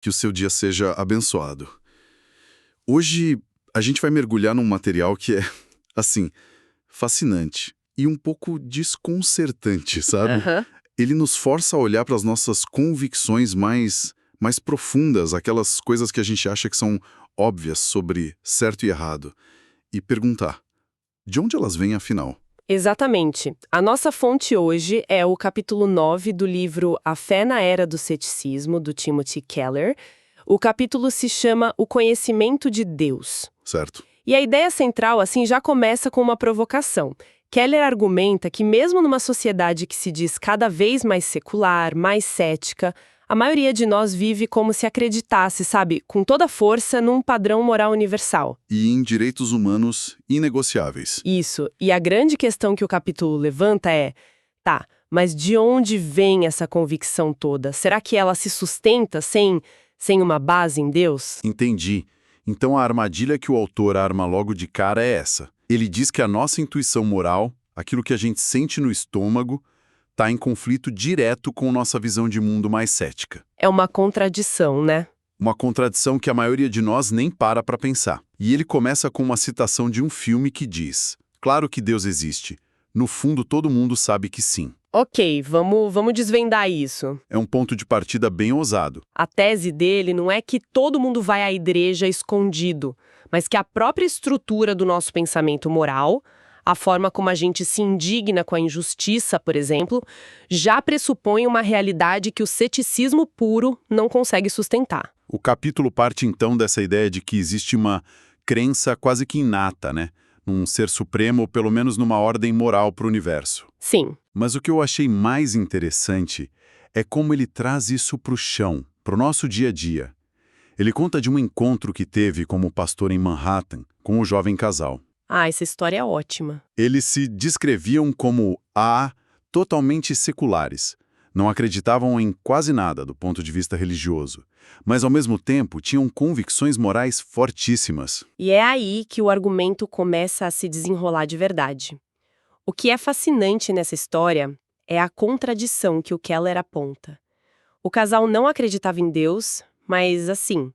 Que o seu dia seja abençoado. Hoje a gente vai mergulhar num material que é, assim, fascinante e um pouco desconcertante, sabe? Aham. Ele nos força a olhar para as nossas convicções mais profundas, aquelas coisas que a gente acha que são óbvias sobre certo e errado, e perguntar, de onde elas vêm afinal? Exatamente. A nossa fonte hoje é o capítulo 9 do livro A Fé na Era do Ceticismo, do Timothy Keller. O capítulo se chama O Conhecimento de Deus. Certo? E a ideia central, assim, já começa com uma provocação. Keller argumenta que mesmo numa sociedade que se diz cada vez mais secular, mais cética, a maioria de nós vive como se acreditasse, sabe, com toda força num padrão moral universal. E em direitos humanos inegociáveis. Isso. E a grande questão que o capítulo levanta é, tá, mas de onde vem essa convicção toda? Será que ela se sustenta sem uma base em Deus? Entendi. Então a armadilha que o autor arma logo de cara é essa. Ele diz que a nossa intuição moral, aquilo que a gente sente no estômago, está em conflito direto com nossa visão de mundo mais cética. É uma contradição, né? Uma contradição que a maioria de nós nem para pensar. E ele começa com uma citação de um filme que diz: claro que Deus existe. No fundo, todo mundo sabe que sim. Ok, vamos desvendar isso. É um ponto de partida bem ousado. A tese dele não é que todo mundo vai à igreja escondido, mas que a própria estrutura do nosso pensamento moral, a forma como a gente se indigna com a injustiça, por exemplo, já pressupõe uma realidade que o ceticismo puro não consegue sustentar. O capítulo parte então dessa ideia de que existe uma crença quase que inata, né? Num ser supremo ou pelo menos numa ordem moral para o universo. Sim. Mas o que eu achei mais interessante é como ele traz isso para o chão, para o nosso dia a dia. Ele conta de um encontro que teve como pastor em Manhattan com um jovem casal. Ah, essa história é ótima. Eles se descreviam como totalmente seculares. Não acreditavam em quase nada do ponto de vista religioso, mas ao mesmo tempo tinham convicções morais fortíssimas. E é aí que o argumento começa a se desenrolar de verdade. O que é fascinante nessa história é a contradição que o Keller aponta. O casal não acreditava em Deus, mas, assim,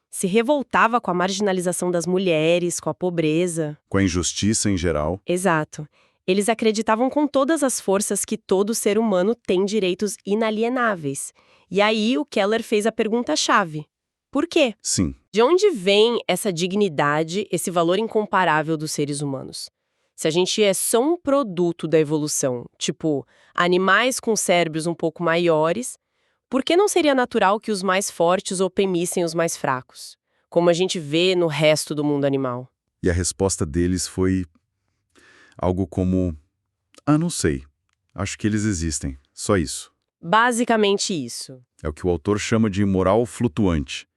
se revoltava com a marginalização das mulheres, com a pobreza. Com a injustiça em geral. Exato. Eles acreditavam com todas as forças que todo ser humano tem direitos inalienáveis. E aí o Keller fez a pergunta-chave. Por quê? Sim. De onde vem essa dignidade, esse valor incomparável dos seres humanos? Se a gente é só um produto da evolução, tipo, animais com cérebros um pouco maiores, por que não seria natural que os mais fortes oprimissem os mais fracos? Como a gente vê no resto do mundo animal. E a resposta deles foi algo como: não sei. Acho que eles existem. Só isso. Basicamente isso. É o que o autor chama de moral flutuante.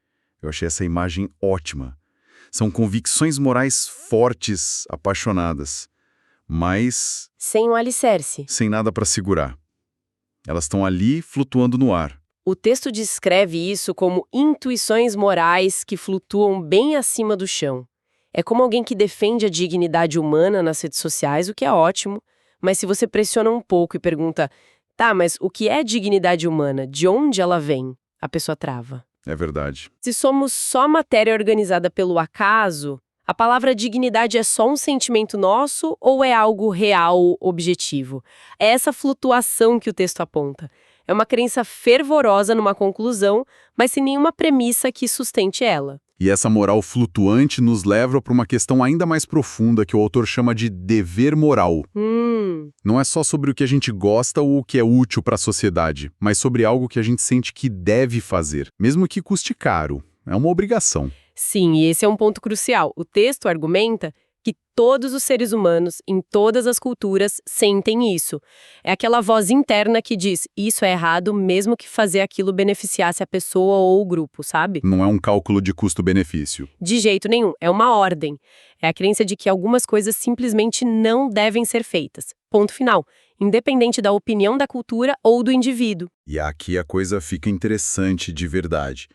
Eu achei essa imagem ótima. São convicções morais fortes, apaixonadas, mas Sem um alicerce. sem nada para segurar. Elas estão ali flutuando no ar. O texto descreve isso como intuições morais que flutuam bem acima do chão. É como alguém que defende a dignidade humana nas redes sociais, o que é ótimo, mas se você pressiona um pouco e pergunta, tá, mas o que é dignidade humana? De onde ela vem? A pessoa trava. É verdade. Se somos só matéria organizada pelo acaso, a palavra dignidade é só um sentimento nosso ou é algo real, objetivo? É essa flutuação que o texto aponta. É uma crença fervorosa numa conclusão, mas sem nenhuma premissa que sustente ela. E essa moral flutuante nos leva para uma questão ainda mais profunda que o autor chama de dever moral. Não é só sobre o que a gente gosta ou o que é útil para a sociedade, mas sobre algo que a gente sente que deve fazer, mesmo que custe caro. É uma obrigação. Sim, e esse é um ponto crucial. O texto argumenta que todos os seres humanos, em todas as culturas, sentem isso. É aquela voz interna que diz, isso é errado, mesmo que fazer aquilo beneficiasse a pessoa ou o grupo, sabe? Não é um cálculo de custo-benefício. De jeito nenhum, é uma ordem. É a crença de que algumas coisas simplesmente não devem ser feitas. Ponto final. Independente da opinião da cultura ou do indivíduo. E aqui a coisa fica interessante de verdade,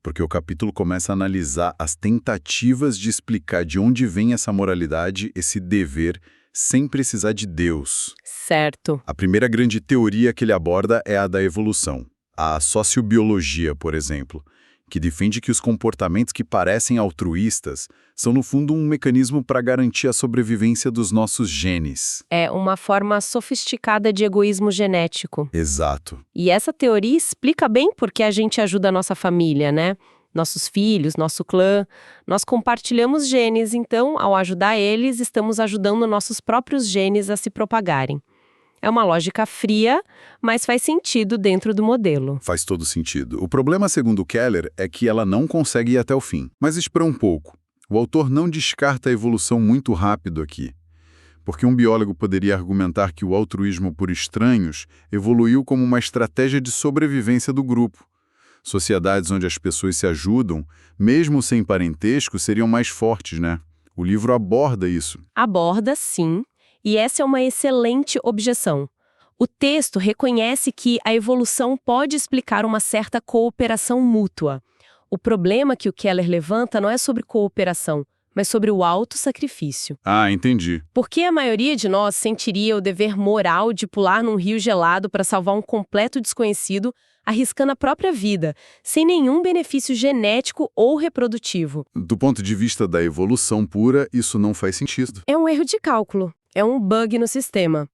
porque o capítulo começa a analisar as tentativas de explicar de onde vem essa moralidade, esse dever, sem precisar de Deus. Certo. A primeira grande teoria que ele aborda é a da evolução. A sociobiologia, por exemplo, que defende que os comportamentos que parecem altruístas são, no fundo, um mecanismo para garantir a sobrevivência dos nossos genes. É uma forma sofisticada de egoísmo genético. Exato. E essa teoria explica bem por que a gente ajuda a nossa família, né? Nossos filhos, nosso clã. Nós compartilhamos genes, então, ao ajudar eles, estamos ajudando nossos próprios genes a se propagarem. É uma lógica fria, mas faz sentido dentro do modelo. Faz todo sentido. O problema, segundo Keller, é que ela não consegue ir até o fim. Mas espera um pouco. O autor não descarta a evolução muito rápido aqui. Porque um biólogo poderia argumentar que o altruísmo por estranhos evoluiu como uma estratégia de sobrevivência do grupo. Sociedades onde as pessoas se ajudam, mesmo sem parentesco, seriam mais fortes, né? O livro aborda isso. Aborda, sim. E essa é uma excelente objeção. O texto reconhece que a evolução pode explicar uma certa cooperação mútua. O problema que o Keller levanta não é sobre cooperação, mas sobre o autossacrifício. Ah, entendi. Porque a maioria de nós sentiria o dever moral de pular num rio gelado para salvar um completo desconhecido, arriscando a própria vida, sem nenhum benefício genético ou reprodutivo. Do ponto de vista da evolução pura, isso não faz sentido. É um erro de cálculo. É um bug no sistema.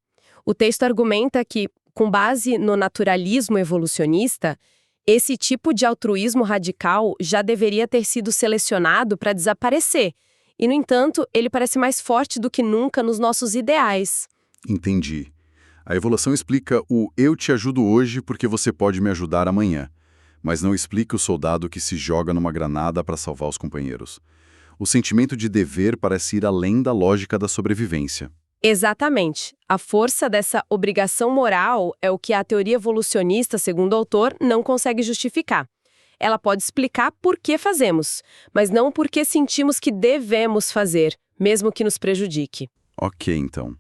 O texto argumenta que, com base no naturalismo evolucionista, esse tipo de altruísmo radical já deveria ter sido selecionado para desaparecer. E, no entanto, ele parece mais forte do que nunca nos nossos ideais. Entendi. A evolução explica o eu te ajudo hoje porque você pode me ajudar amanhã, mas não explica o soldado que se joga numa granada para salvar os companheiros. O sentimento de dever parece ir além da lógica da sobrevivência. Exatamente. A força dessa obrigação moral é o que a teoria evolucionista, segundo o autor, não consegue justificar. Ela pode explicar por que fazemos, mas não por que sentimos que devemos fazer, mesmo que nos prejudique. Ok, então.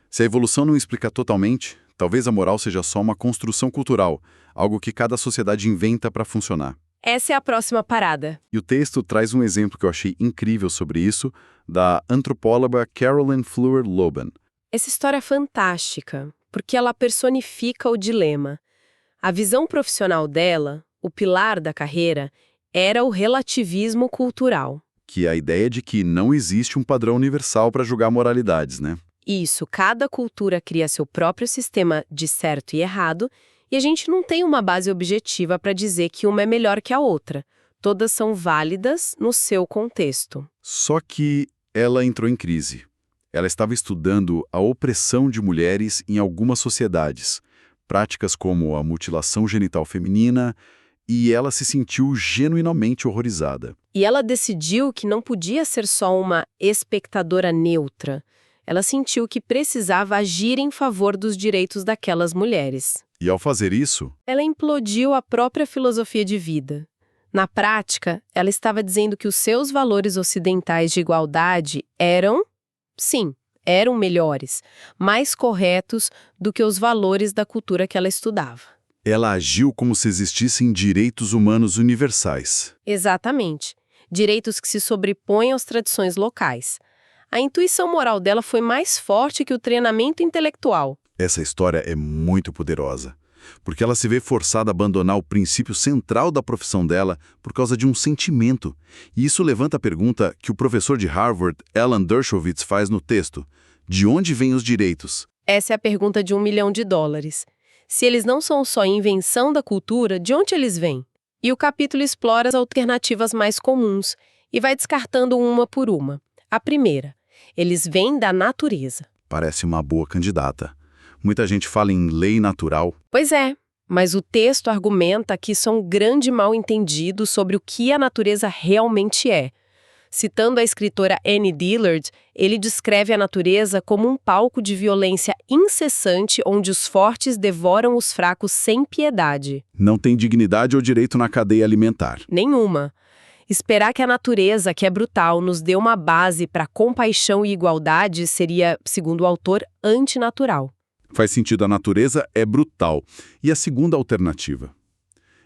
Se a evolução não explica totalmente, talvez a moral seja só uma construção cultural, algo que cada sociedade inventa para funcionar. Essa é a próxima parada. E o texto traz um exemplo que eu achei incrível sobre isso, da antropóloga Carolyn Fleur Loban. Essa história é fantástica, porque ela personifica o dilema. A visão profissional dela, o pilar da carreira, era o relativismo cultural. Que é a ideia de que não existe um padrão universal para julgar moralidades, né? Isso, cada cultura cria seu próprio sistema de certo e errado, e a gente não tem uma base objetiva para dizer que uma é melhor que a outra. Todas são válidas no seu contexto. Só que ela entrou em crise. Ela estava estudando a opressão de mulheres em algumas sociedades, práticas como a mutilação genital feminina, e ela se sentiu genuinamente horrorizada. E ela decidiu que não podia ser só uma espectadora neutra. Ela sentiu que precisava agir em favor dos direitos daquelas mulheres. E ao fazer isso, ela implodiu a própria filosofia de vida. Na prática, ela estava dizendo que os seus valores ocidentais de igualdade eram, sim, eram melhores, mais corretos do que os valores da cultura que ela estudava. Ela agiu como se existissem direitos humanos universais. Exatamente. Direitos que se sobrepõem às tradições locais. A intuição moral dela foi mais forte que o treinamento intelectual. Essa história é muito poderosa, porque ela se vê forçada a abandonar o princípio central da profissão dela por causa de um sentimento. E isso levanta a pergunta que o professor de Harvard, Alan Dershowitz, faz no texto. De onde vêm os direitos? Essa é a pergunta de $1 milhão. Se eles não são só invenção da cultura, de onde eles vêm? E o capítulo explora as alternativas mais comuns e vai descartando uma por uma. A primeira, eles vêm da natureza. Parece uma boa candidata. Muita gente fala em lei natural. Pois é, mas o texto argumenta que isso é um grande mal-entendido sobre o que a natureza realmente é. Citando a escritora Annie Dillard, ele descreve a natureza como um palco de violência incessante onde os fortes devoram os fracos sem piedade. Não tem dignidade ou direito na cadeia alimentar. Nenhuma. Esperar que a natureza, que é brutal, nos dê uma base para compaixão e igualdade seria, segundo o autor, antinatural. Faz sentido, a natureza é brutal. E a segunda alternativa?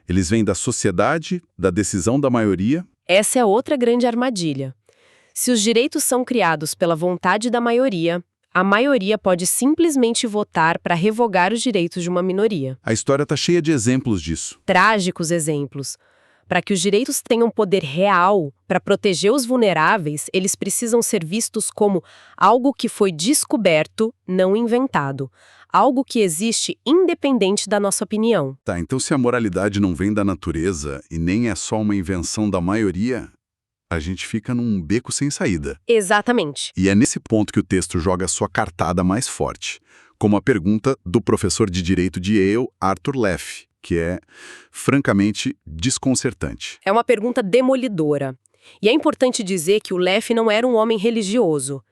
Eles vêm da sociedade, da decisão da maioria? Essa é outra grande armadilha. Se os direitos são criados pela vontade da maioria, a maioria pode simplesmente votar para revogar os direitos de uma minoria. A história está cheia de exemplos disso. Trágicos exemplos. Para que os direitos tenham poder real, para proteger os vulneráveis, eles precisam ser vistos como algo que foi descoberto, não inventado. Algo que existe independente da nossa opinião. Tá, então se a moralidade não vem da natureza e nem é só uma invenção da maioria, a gente fica num beco sem saída. Exatamente. E é nesse ponto que o texto joga sua cartada mais forte, como a pergunta do professor de Direito de Yale, Arthur Leff, que é, francamente, desconcertante. É uma pergunta demolidora. E é importante dizer que o Leff não era um homem religioso.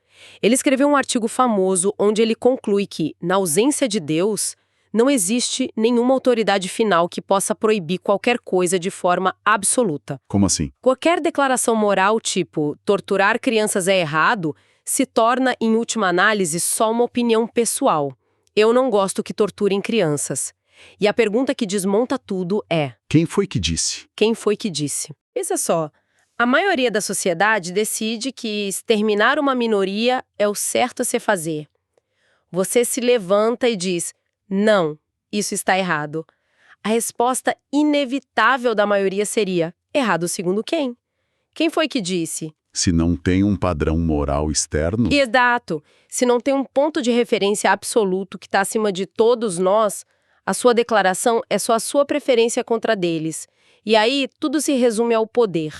Ele escreveu um artigo famoso onde ele conclui que, na ausência de Deus, não existe nenhuma autoridade final que possa proibir qualquer coisa de forma absoluta. Como assim? Qualquer declaração moral, tipo torturar crianças é errado, se torna, em última análise, só uma opinião pessoal. Eu não gosto que torturem crianças. E a pergunta que desmonta tudo é: quem foi que disse? quem foi que disse? Pensa só, a maioria da sociedade decide que exterminar uma minoria é o certo a se fazer. Você se levanta e diz: não, isso está errado. A resposta inevitável da maioria seria: errado segundo quem? Quem foi que disse? Se não tem um padrão moral externo? Exato. Se não tem um ponto de referência absoluto que está acima de todos nós, a sua declaração é só a sua preferência contra deles. E aí, tudo se resume ao poder.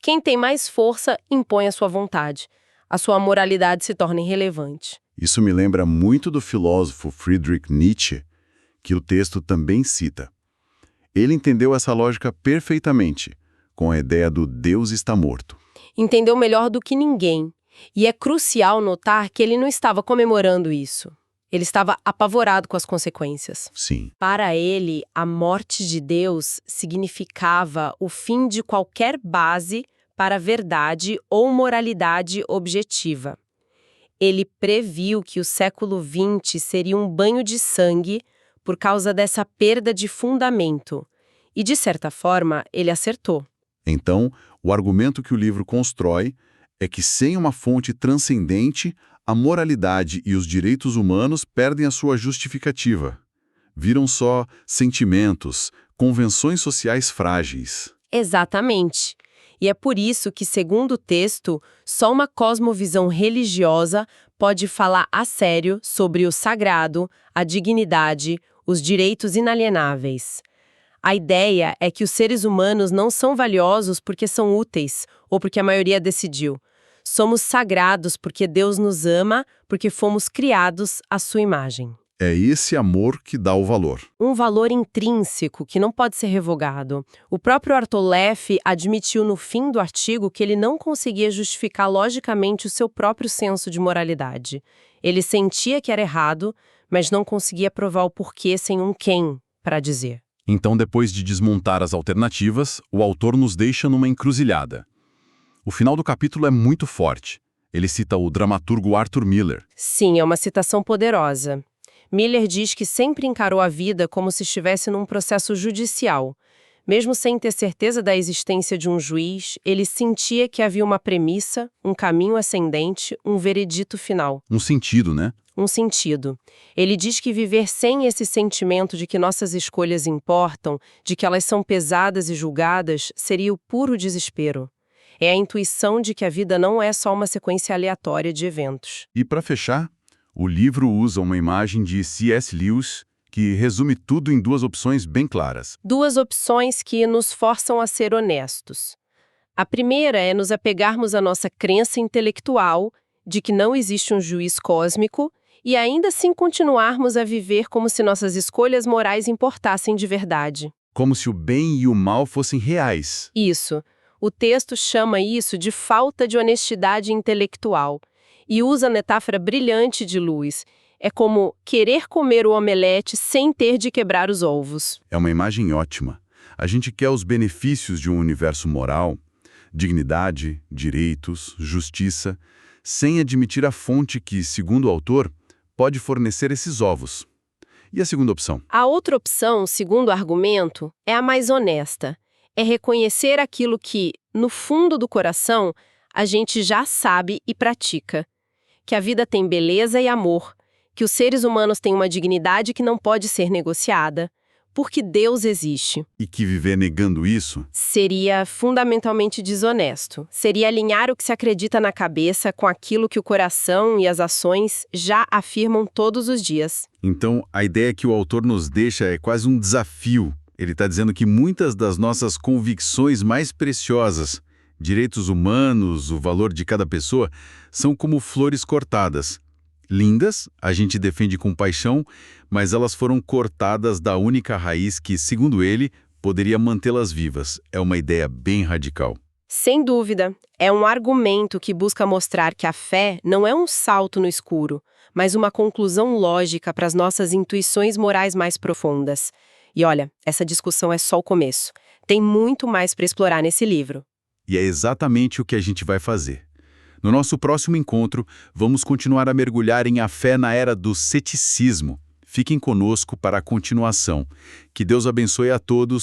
Quem tem mais força impõe a sua vontade. A sua moralidade se torna irrelevante. Isso me lembra muito do filósofo Friedrich Nietzsche, que o texto também cita. Ele entendeu essa lógica perfeitamente, com a ideia do Deus está morto. Entendeu melhor do que ninguém. E é crucial notar que ele não estava comemorando isso. Ele estava apavorado com as consequências. Sim. Para ele, a morte de Deus significava o fim de qualquer base para a verdade ou moralidade objetiva. Ele previu que o século XX seria um banho de sangue por causa dessa perda de fundamento. E, de certa forma, ele acertou. Então, o argumento que o livro constrói é que sem uma fonte transcendente, a moralidade e os direitos humanos perdem a sua justificativa. Viram só sentimentos, convenções sociais frágeis. Exatamente. E é por isso que, segundo o texto, só uma cosmovisão religiosa pode falar a sério sobre o sagrado, a dignidade, os direitos inalienáveis. A ideia é que os seres humanos não são valiosos porque são úteis ou porque a maioria decidiu. Somos sagrados porque Deus nos ama, porque fomos criados à sua imagem. É esse amor que dá o valor. Um valor intrínseco que não pode ser revogado. O próprio Arthur Leff admitiu no fim do artigo que ele não conseguia justificar logicamente o seu próprio senso de moralidade. Ele sentia que era errado, mas não conseguia provar o porquê sem um quem para dizer. Então, depois de desmontar as alternativas, o autor nos deixa numa encruzilhada. O final do capítulo é muito forte. Ele cita o dramaturgo Arthur Miller. Sim, é uma citação poderosa. Miller diz que sempre encarou a vida como se estivesse num processo judicial. Mesmo sem ter certeza da existência de um juiz, ele sentia que havia uma premissa, um caminho ascendente, um veredito final. Um sentido, né? Um sentido. Ele diz que viver sem esse sentimento de que nossas escolhas importam, de que elas são pesadas e julgadas, seria o puro desespero. É a intuição de que a vida não é só uma sequência aleatória de eventos. E para fechar, o livro usa uma imagem de C.S. Lewis que resume tudo em duas opções bem claras. Duas opções que nos forçam a ser honestos. A primeira é nos apegarmos à nossa crença intelectual de que não existe um juiz cósmico e ainda assim continuarmos a viver como se nossas escolhas morais importassem de verdade. Como se o bem e o mal fossem reais. Isso. O texto chama isso de falta de honestidade intelectual e usa a metáfora brilhante de Lewis. É como querer comer o omelete sem ter de quebrar os ovos. É uma imagem ótima. A gente quer os benefícios de um universo moral, dignidade, direitos, justiça, sem admitir a fonte que, segundo o autor, pode fornecer esses ovos. E a segunda opção? A outra opção, segundo o argumento, é a mais honesta. É reconhecer aquilo que, no fundo do coração, a gente já sabe e pratica. Que a vida tem beleza e amor, que os seres humanos têm uma dignidade que não pode ser negociada, porque Deus existe. E que viver negando isso? Seria fundamentalmente desonesto. Seria alinhar o que se acredita na cabeça com aquilo que o coração e as ações já afirmam todos os dias. Então, a ideia que o autor nos deixa é quase um desafio. Ele está dizendo que muitas das nossas convicções mais preciosas, direitos humanos, o valor de cada pessoa, são como flores cortadas. Lindas, a gente defende com paixão, mas elas foram cortadas da única raiz que, segundo ele, poderia mantê-las vivas. É uma ideia bem radical. Sem dúvida, é um argumento que busca mostrar que a fé não é um salto no escuro, mas uma conclusão lógica para as nossas intuições morais mais profundas. E olha, essa discussão é só o começo. Tem muito mais para explorar nesse livro. E é exatamente o que a gente vai fazer. No nosso próximo encontro, vamos continuar a mergulhar em A Fé na Era do Ceticismo. Fiquem conosco para a continuação. Que Deus abençoe a todos.